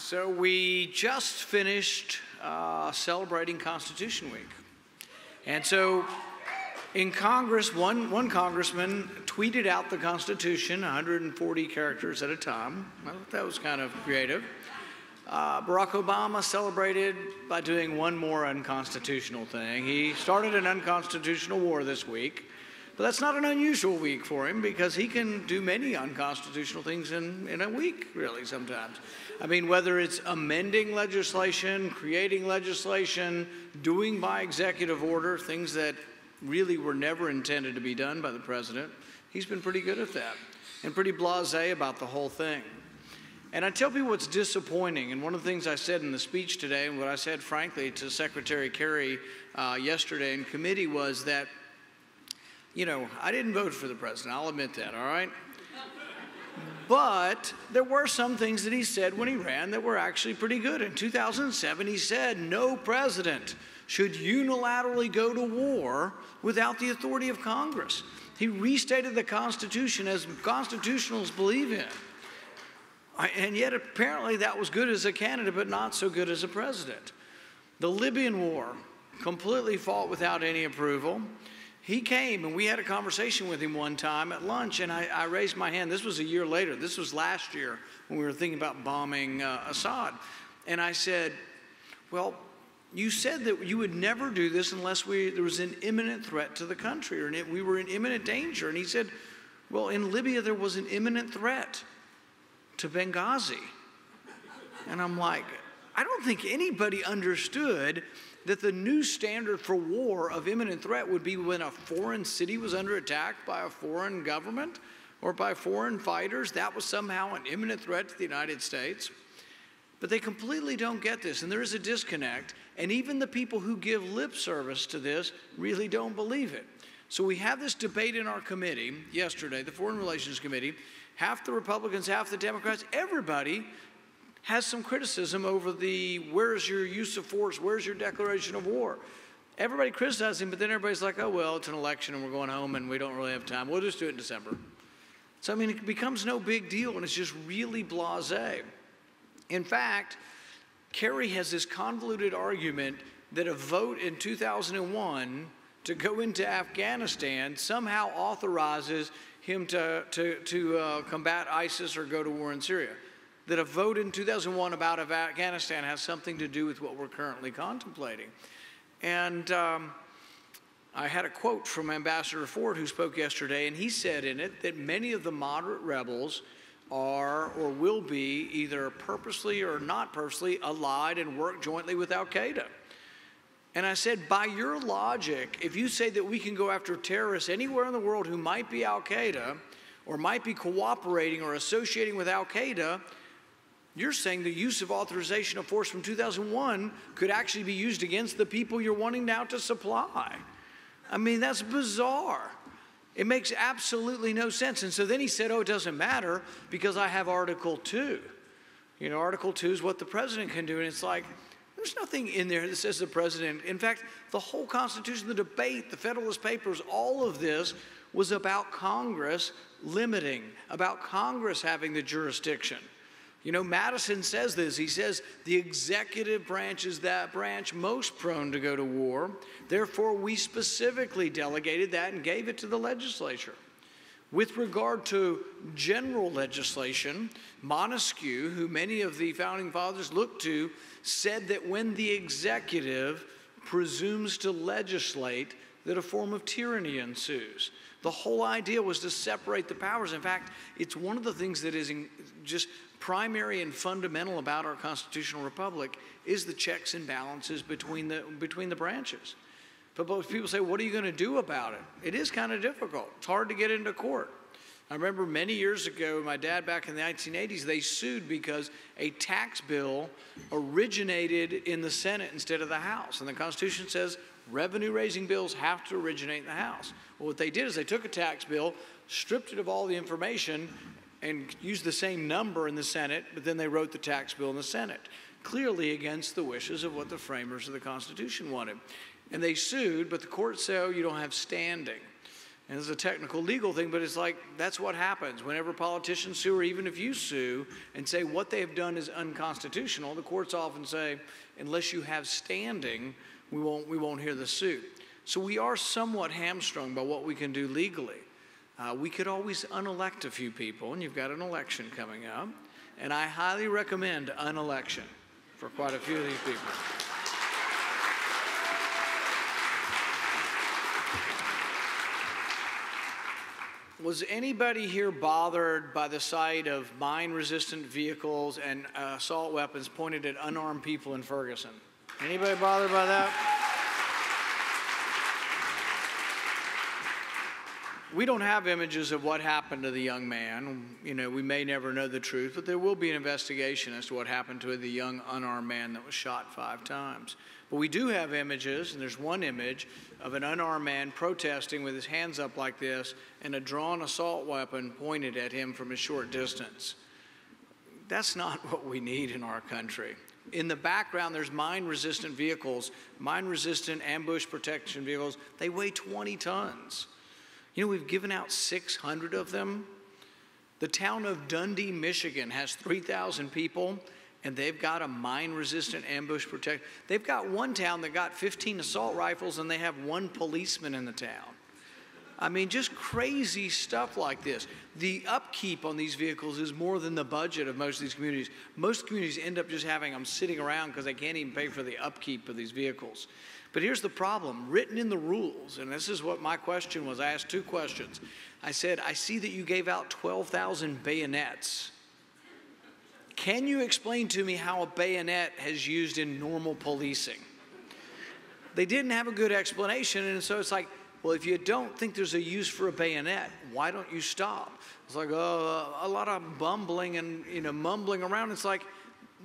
So we just finished celebrating Constitution Week. And so in Congress, one congressman tweeted out the Constitution, 140 characters at a time. I thought that was kind of creative. Barack Obama celebrated by doing one more unconstitutional thing. He started an unconstitutional war this week. But that's not an unusual week for him because he can do many unconstitutional things in a week, really, sometimes. I mean, whether it's amending legislation, creating legislation, doing by executive order, things that really were never intended to be done by the president, he's been pretty good at that and pretty blasé about the whole thing. And I tell people what's disappointing, and one of the things I said in the speech today, and what I said, frankly, to Secretary Kerry yesterday in committee was that, you know, I didn't vote for the president, I'll admit that, all right? But there were some things that he said when he ran that were actually pretty good. In 2007, he said no president should unilaterally go to war without the authority of Congress. He restated the Constitution as constitutionalists believe in. And yet, apparently, that was good as a candidate, but not so good as a president. The Libyan War, completely fought without any approval. He came, and we had a conversation with him one time at lunch, and I raised my hand. This was a year later. This was last year when we were thinking about bombing Assad. And I said, well, you said that you would never do this unless there was an imminent threat to the country, or we were in imminent danger. And he said, well, in Libya, there was an imminent threat to Benghazi. And I'm like, I don't think anybody understood that the new standard for war of imminent threat would be when a foreign city was under attack by a foreign government or by foreign fighters. That was somehow an imminent threat to the United States. But they completely don't get this, and there is a disconnect. And even the people who give lip service to this really don't believe it. So we have this debate in our committee yesterday, the Foreign Relations Committee. Half the Republicans, half the Democrats, everybody has some criticism over where's your use of force, where's your declaration of war? Everybody criticizes him, but then everybody's like, oh, well, it's an election and we're going home and we don't really have time. We'll just do it in December. So, I mean, it becomes no big deal and it's just really blasé. In fact, Kerry has this convoluted argument that a vote in 2001 to go into Afghanistan somehow authorizes him to combat ISIS or go to war in Syria. That a vote in 2001 about Afghanistan has something to do with what we're currently contemplating. And I had a quote from Ambassador Ford, who spoke yesterday, and he said in it that many of the moderate rebels are or will be either purposely or not purposely allied and work jointly with Al-Qaeda. And I said, by your logic, if you say that we can go after terrorists anywhere in the world who might be Al-Qaeda or might be cooperating or associating with Al-Qaeda, you're saying the use of authorization of force from 2001 could actually be used against the people you're wanting now to supply. I mean, that's bizarre. It makes absolutely no sense. And so then he said, oh, it doesn't matter because I have Article 2. You know, Article 2 is what the president can do. And it's like, there's nothing in there that says the president. In fact, the whole Constitution, the debate, the Federalist Papers, all of this was about Congress limiting, about Congress having the jurisdiction. You know, Madison says this. He says, the executive branch is that branch most prone to go to war. Therefore, we specifically delegated that and gave it to the legislature. With regard to general legislation, Montesquieu, who many of the founding fathers looked to, said that when the executive presumes to legislate, that a form of tyranny ensues. The whole idea was to separate the powers. In fact, it's one of the things that is just primary and fundamental about our constitutional republic is the checks and balances between the branches. But most people say, what are you going to do about it? It is kind of difficult. It's hard to get into court. I remember many years ago, my dad back in the 1980s, they sued because a tax bill originated in the Senate instead of the House. And the Constitution says revenue-raising bills have to originate in the House. Well, what they did is they took a tax bill, stripped it of all the information, and used the same number in the Senate, but then they wrote the tax bill in the Senate, clearly against the wishes of what the framers of the Constitution wanted. And they sued, but the court said, oh, you don't have standing. And it's a technical legal thing, but it's like, that's what happens. Whenever politicians sue, or even if you sue and say what they have done is unconstitutional, the courts often say, unless you have standing, we won't hear the suit. So we are somewhat hamstrung by what we can do legally. We could always unelect a few people, and you've got an election coming up, and I highly recommend unelection for quite a few of these people. Was anybody here bothered by the sight of mine-resistant vehicles and assault weapons pointed at unarmed people in Ferguson? Anybody bothered by that? We don't have images of what happened to the young man. You know, we may never know the truth, but there will be an investigation as to what happened to the young unarmed man that was shot 5 times. But we do have images, and there's one image of an unarmed man protesting with his hands up like this and a drawn assault weapon pointed at him from a short distance. That's not what we need in our country. In the background, there's mine-resistant vehicles, mine-resistant ambush protection vehicles. They weigh 20 tons. You know, we've given out 600 of them. The town of Dundee, Michigan has 3,000 people, and they've got a mine-resistant ambush protection. They've got one town that got 15 assault rifles, and they have 1 policeman in the town. I mean, just crazy stuff like this. The upkeep on these vehicles is more than the budget of most of these communities. Most communities end up just having them sitting around because they can't even pay for the upkeep of these vehicles. But here's the problem, written in the rules, and this is what my question was. I asked 2 questions. I said, I see that you gave out 12,000 bayonets. Can you explain to me how a bayonet is used in normal policing? They didn't have a good explanation, and so it's like, well, if you don't think there's a use for a bayonet, why don't you stop? It's like, a lot of bumbling and, mumbling around. It's like,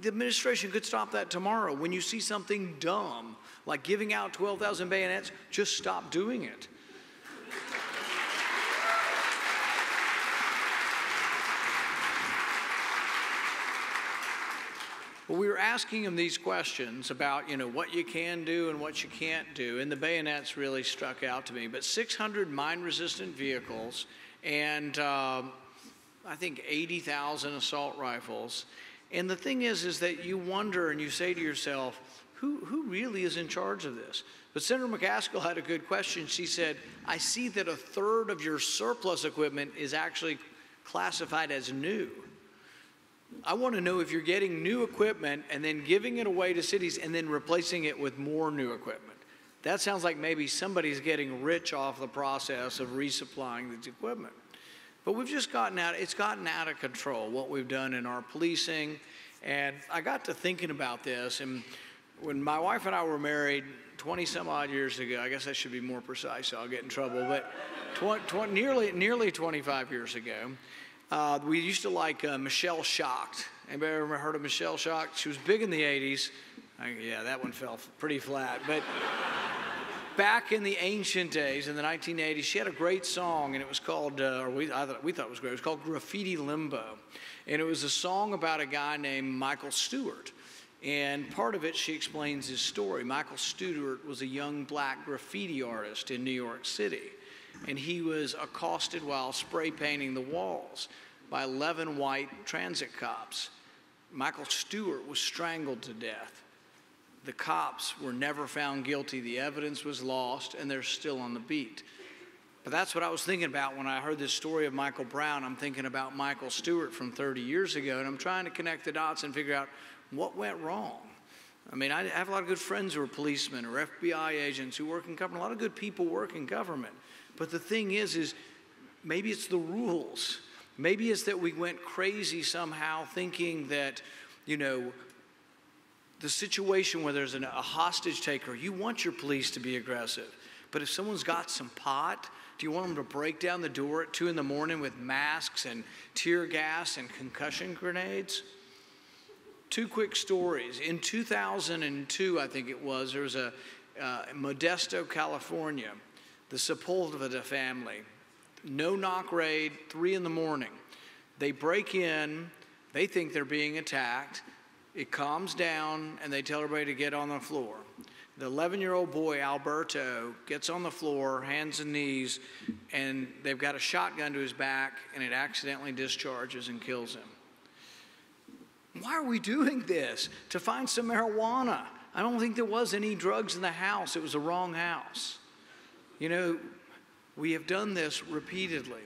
the administration could stop that tomorrow. When you see something dumb, like giving out 12,000 bayonets, just stop doing it. Well, we were asking them these questions about, what you can do and what you can't do, and the bayonets really struck out to me. But 600 mine-resistant vehicles and I think 80,000 assault rifles. And the thing is that you wonder and you say to yourself, who really is in charge of this? But Senator McCaskill had a good question. She said, I see that 1/3 of your surplus equipment is actually classified as new. I want to know if you're getting new equipment and then giving it away to cities and then replacing it with more new equipment. That sounds like maybe somebody's getting rich off the process of resupplying this equipment. But we've just it's gotten out of control, what we've done in our policing. And I got to thinking about this, and when my wife and I were married 20 some odd years ago, I guess I should be more precise, so I'll get in trouble, but nearly 25 years ago, we used to like Michelle Shocked. Anybody ever heard of Michelle Shocked? She was big in the 80s. Yeah, that one fell pretty flat. But back in the ancient days, in the 1980s, she had a great song, and it was called, we thought it was great, it was called Graffiti Limbo. And it was a song about a guy named Michael Stewart. And part of it, she explains his story. Michael Stewart was a young black graffiti artist in New York City. And he was accosted while spray painting the walls by 11 white transit cops. Michael Stewart was strangled to death. The cops were never found guilty. The evidence was lost, and they're still on the beat. But that's what I was thinking about when I heard this story of Michael Brown. I'm thinking about Michael Stewart from 30 years ago, and I'm trying to connect the dots and figure out what went wrong. I mean, I have a lot of good friends who are policemen or FBI agents who work in government. A lot of good people work in government. But the thing is maybe it's the rules. Maybe it's that we went crazy somehow thinking that, the situation where there's a hostage taker, you want your police to be aggressive. But if someone's got some pot, do you want them to break down the door at 2 in the morning with masks and tear gas and concussion grenades? 2 quick stories. In 2002, I think it was, there was a Modesto, California, the Sepulveda family, no-knock raid, 3 in the morning. They break in, they think they're being attacked. It calms down, and they tell everybody to get on the floor. The 11-year-old boy, Alberto, gets on the floor, hands and knees, and they've got a shotgun to his back, and it accidentally discharges and kills him. Why are we doing this? To find some marijuana. I don't think there was any drugs in the house. It was the wrong house. You know, we have done this repeatedly.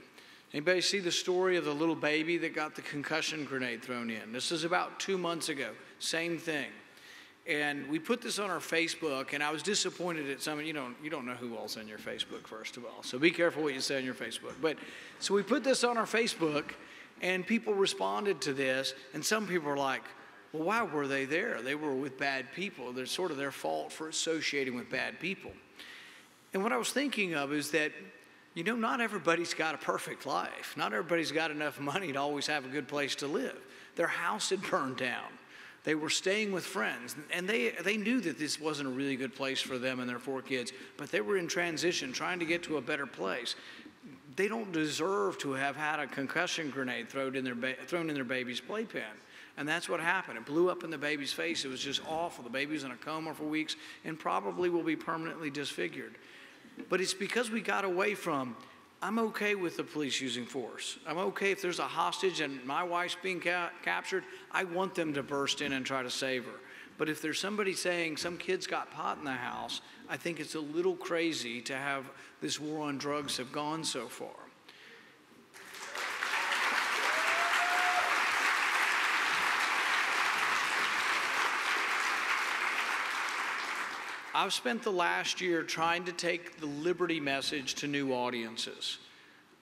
Anybody see the story of the little baby that got the concussion grenade thrown in? This is about 2 months ago. Same thing. And we put this on our Facebook, and I was disappointed at some. You don't know who all's on your Facebook, first of all. So be careful what you say on your Facebook. But so we put this on our Facebook, and people responded to this, and some people are like, well, why were they there? They were with bad people. They're sort of their fault for associating with bad people. And what I was thinking of is that, you know, not everybody's got a perfect life. Not everybody's got enough money to always have a good place to live. Their house had burned down. They were staying with friends, and they knew that this wasn't a really good place for them and their 4 kids, but they were in transition, trying to get to a better place. They don't deserve to have had a concussion grenade thrown in their baby's playpen. And that's what happened. It blew up in the baby's face. It was just awful. The baby was in a coma for weeks and probably will be permanently disfigured. But it's because we got away from, I'm okay with the police using force. I'm okay if there's a hostage and my wife's being captured. I want them to burst in and try to save her. But if there's somebody saying some kids got pot in the house, I think it's a little crazy to have this war on drugs have gone so far. I've spent the last year trying to take the liberty message to new audiences.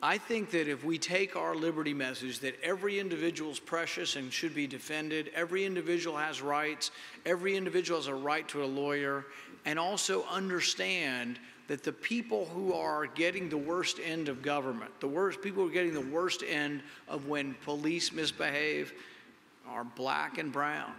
I think that if we take our liberty message, that every individual is precious and should be defended, every individual has rights, every individual has a right to a lawyer, and also understand that the people who are getting the worst end of government, people who are getting the worst end of when police misbehave, are black and brown.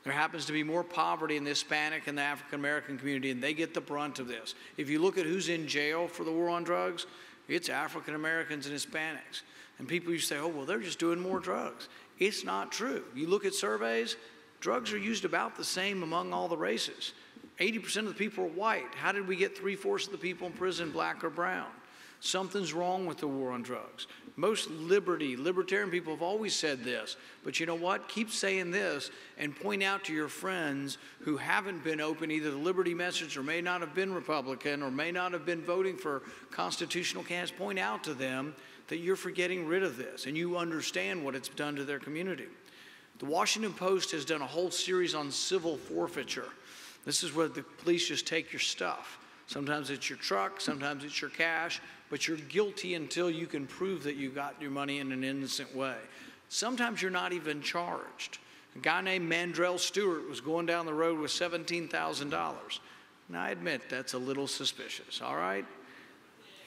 There happens to be more poverty in the Hispanic and the African American community, and they get the brunt of this. If you look at who's in jail for the war on drugs, it's African Americans and Hispanics. And people used to say, oh, well, they're just doing more drugs. It's not true. You look at surveys, drugs are used about the same among all the races. 80% of the people are white. How did we get 3/4 of the people in prison black or brown? Something's wrong with the war on drugs. Most libertarian people have always said this, but you know what? Keep saying this and point out to your friends who haven't been open, either the liberty message or may not have been Republican or may not have been voting for constitutional candidates, point out to them that you're for getting rid of this and you understand what it's done to their community. The Washington Post has done a whole series on civil forfeiture. This is where the police just take your stuff. Sometimes it's your truck, sometimes it's your cash, but you're guilty until you can prove that you got your money in an innocent way. Sometimes you're not even charged. A guy named Mandrell Stewart was going down the road with $17,000. Now, I admit that's a little suspicious, all right?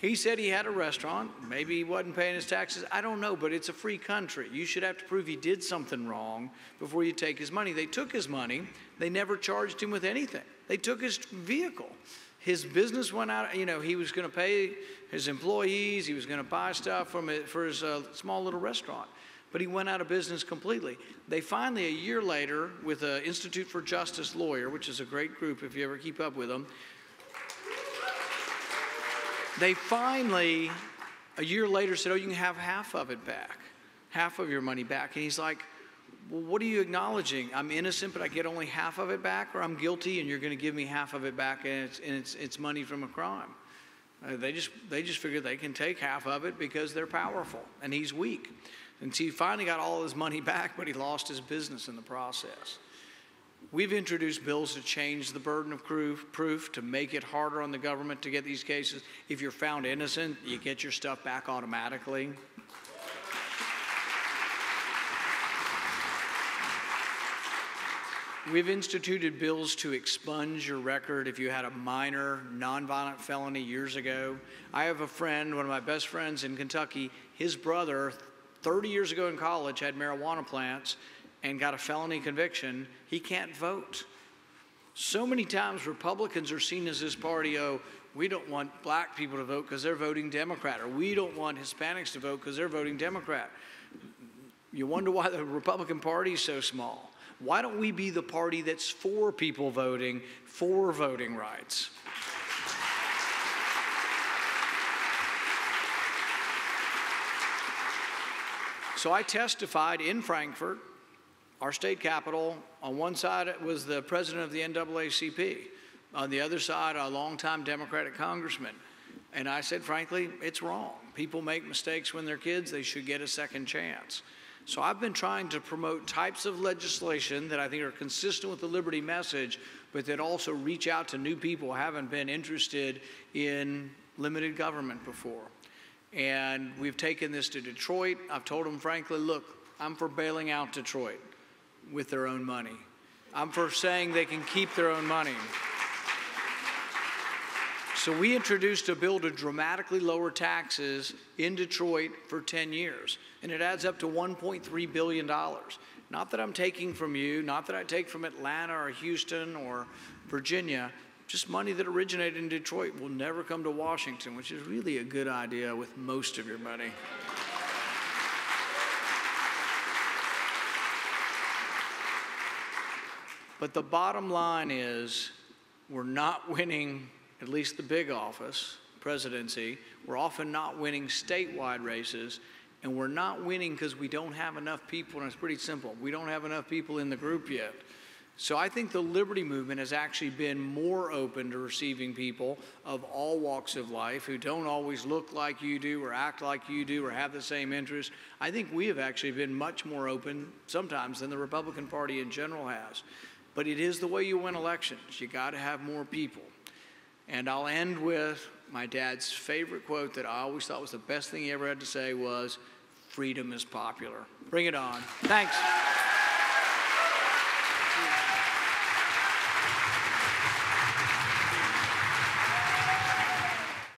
He said he had a restaurant. Maybe he wasn't paying his taxes. I don't know, but it's a free country. You should have to prove he did something wrong before you take his money. They took his money. They never charged him with anything. They took his vehicle. His business went out, you know, he was going to pay his employees, he was going to buy stuff from it for his small little restaurant, but he went out of business completely. They finally, a year later, with an Institute for Justice lawyer, which is a great group if you ever keep up with them, they finally, a year later, said, oh, you can have half of it back, half of your money back. And he's like, well, what are you acknowledging? I'm innocent, but I get only half of it back, or I'm guilty and you're going to give me half of it back and it's money from a crime. They just figure they can take half of it because they're powerful and he's weak. And so he finally got all his money back, but he lost his business in the process. We've introduced bills to change the burden of proof, to make it harder on the government to get these cases. If you're found innocent, you get your stuff back automatically. We've instituted bills to expunge your record if you had a minor nonviolent felony years ago. I have a friend, one of my best friends in Kentucky, his brother, 30 years ago in college, had marijuana plants and got a felony conviction. He can't vote. So many times Republicans are seen as this party, oh, we don't want black people to vote because they're voting Democrat, or we don't want Hispanics to vote because they're voting Democrat. You wonder why the Republican Party is so small. Why don't we be the party that's for people voting, for voting rights? So I testified in Frankfurt, our state capital. On one side, it was the president of the NAACP. On the other side, a longtime Democratic congressman. And I said, frankly, it's wrong. People make mistakes when they're kids. They should get a second chance. So I've been trying to promote types of legislation that I think are consistent with the liberty message, but that also reach out to new people who haven't been interested in limited government before. And we've taken this to Detroit. I've told them, frankly, look, I'm for bailing out Detroit with their own money. I'm for saying they can keep their own money. So we introduced a bill to dramatically lower taxes in Detroit for 10 years, and it adds up to $1.3 billion. Not that I'm taking from you, not that I take from Atlanta or Houston or Virginia, just money that originated in Detroit will never come to Washington, which is really a good idea with most of your money. But the bottom line is we're not winning at least the big office, presidency. We're often not winning statewide races, and we're not winning because we don't have enough people, and it's pretty simple. We don't have enough people in the group yet. So I think the liberty movement has actually been more open to receiving people of all walks of life who don't always look like you do or act like you do or have the same interests. I think we have actually been much more open sometimes than the Republican Party in general has. But it is the way you win elections. You got to have more people. And I'll end with my dad's favorite quote that I always thought was the best thing he ever had to say was, "Freedom is popular." Bring it on. Thanks.